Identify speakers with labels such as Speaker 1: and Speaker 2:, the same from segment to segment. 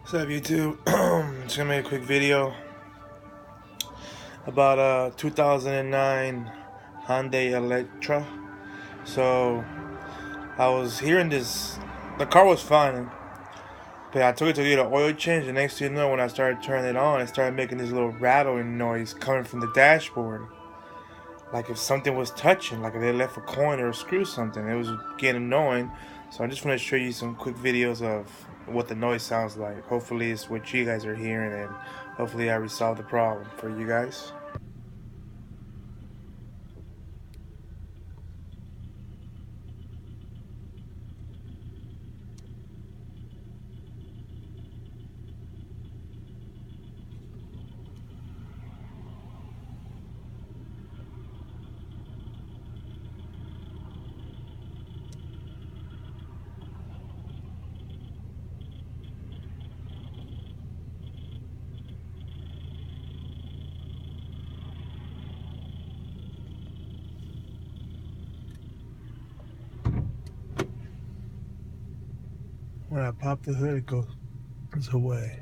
Speaker 1: What's up, YouTube? Just gonna make a quick video about a 2009 Hyundai Elantra. So I was hearing this. The car was fine, but I took it to get an oil change. And next thing you know, when I started turning it on, it started making this little rattling noise coming from the dashboard, like if something was touching, like if they left a coin or a screw, something. It was getting annoying. So I just want to show you some quick videos of what the noise sounds like. Hopefully it's what you guys are hearing, and hopefully I resolve the problem for you guys. When I pop the hood, it goes away.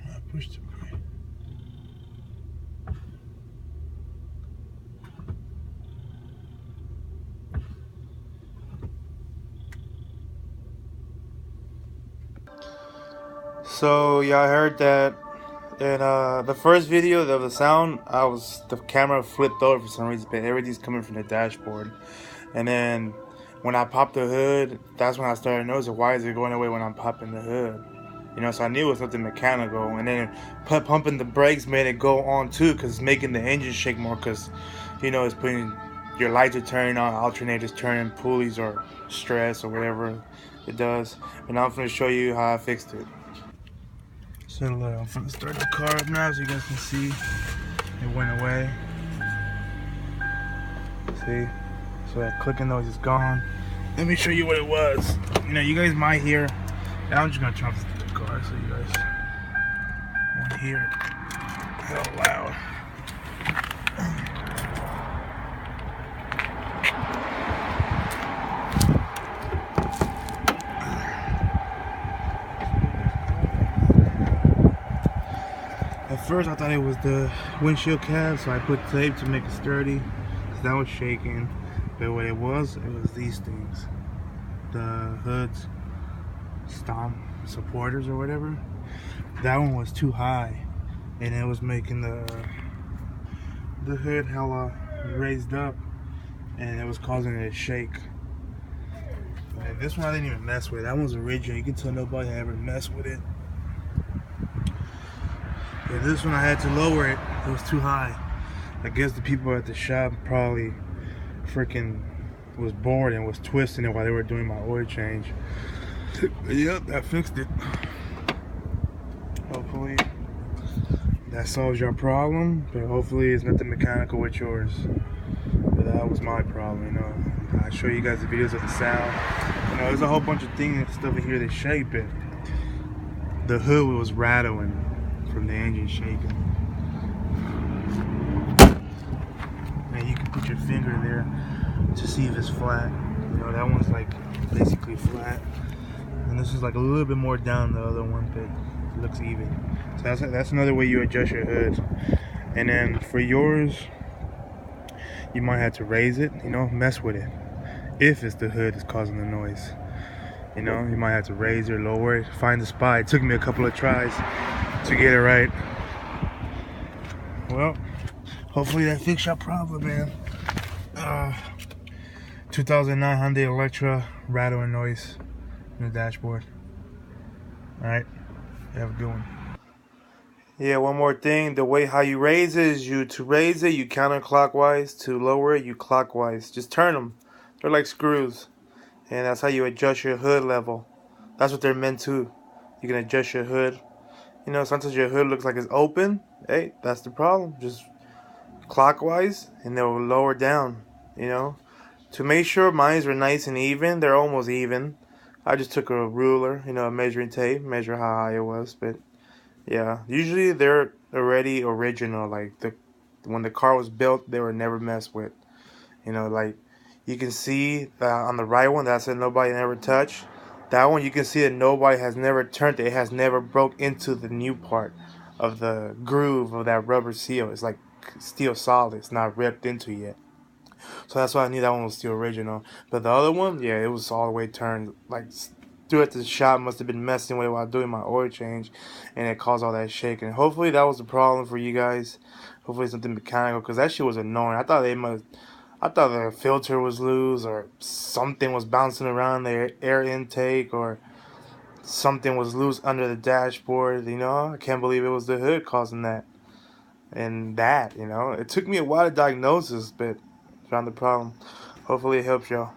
Speaker 1: I pushed it. So yeah, I heard that in the first video of the sound, the camera flipped over for some reason, but everything's coming from the dashboard. And then when I popped the hood, that's when I started noticing, why is it going away when I'm popping the hood? You know, so I knew it was something mechanical. And then pumping the brakes made it go on too, because it's making the engine shake more, because you know, it's putting your lights are turning on, alternators turning, pulleys or stress or whatever it does. And now I'm going to show you how I fixed it. So I'm going to start the car up now so you guys can see it went away. See? So that clicking noise is gone. Let me show you what it was. You know, you guys might hear. I'm just going to turn off the car so you guys won't hear it hell loud. At first I thought it was the windshield cap, so I put tape to make it sturdy, because that was shaking. But what it was these things. The hood's stomp supporters or whatever. That one was too high, and it was making the hood hella raised up, and it was causing it to shake. And this one I didn't even mess with. That one's original. You can tell nobody ever messed with it. Yeah, this one I had to lower it. It was too high. I guess the people at the shop probably freaking was bored and was twisting it while they were doing my oil change. Yep, I fixed it. Hopefully that solves your problem, but hopefully it's nothing mechanical with yours. But that was my problem, you know. I show you guys the videos of the sound. You know, there's a whole bunch of things and stuff in here that shake it. The hood was rattling from the engine shaking. And you can put your finger there to see if it's flat. You know, that one's like basically flat, and this is like a little bit more down the other one, but it looks even. So that's another way you adjust your hood. And then for yours, you might have to raise it, you know, mess with it if it's the hood that's causing the noise. You know, you might have to raise it or lower it, find the spot. It took me a couple of tries to get it right. Well, hopefully that fixed your problem, man. 2009 Hyundai Elantra rattling noise in the dashboard. Alright, have a good one. Yeah, one more thing. The way how you raise it is to raise it, you counterclockwise. To lower it, you clockwise. Just turn them. They're like screws. And that's how you adjust your hood level. That's what they're meant to. You can adjust your hood. You know, sometimes your hood looks like it's open. Hey, that's the problem. Just clockwise and they'll lower down, you know. To make sure mines were nice and even, they're almost even. I just took a ruler, you know, a measuring tape, measure how high it was. But yeah, usually they're already original. Like when the car was built, they were never messed with. You know, like you can see that on the right one that said nobody never touched. That one you can see that nobody has never turned it. It has never broke into the new part of the groove of that rubber seal. It's like steel solid. It's not ripped into yet. So that's why I knew that one was still original. But the other one, yeah, it was all the way turned. Like, through at the shop must have been messing with it while doing my oil change, and it caused all that shaking. Hopefully that was the problem for you guys. Hopefully it's something mechanical, because that shit was annoying. I thought the filter was loose, or something was bouncing around the air intake, or something was loose under the dashboard. You know, I can't believe it was the hood causing that. And that, you know, it took me a while to diagnose this, but found the problem. Hopefully it helps y'all.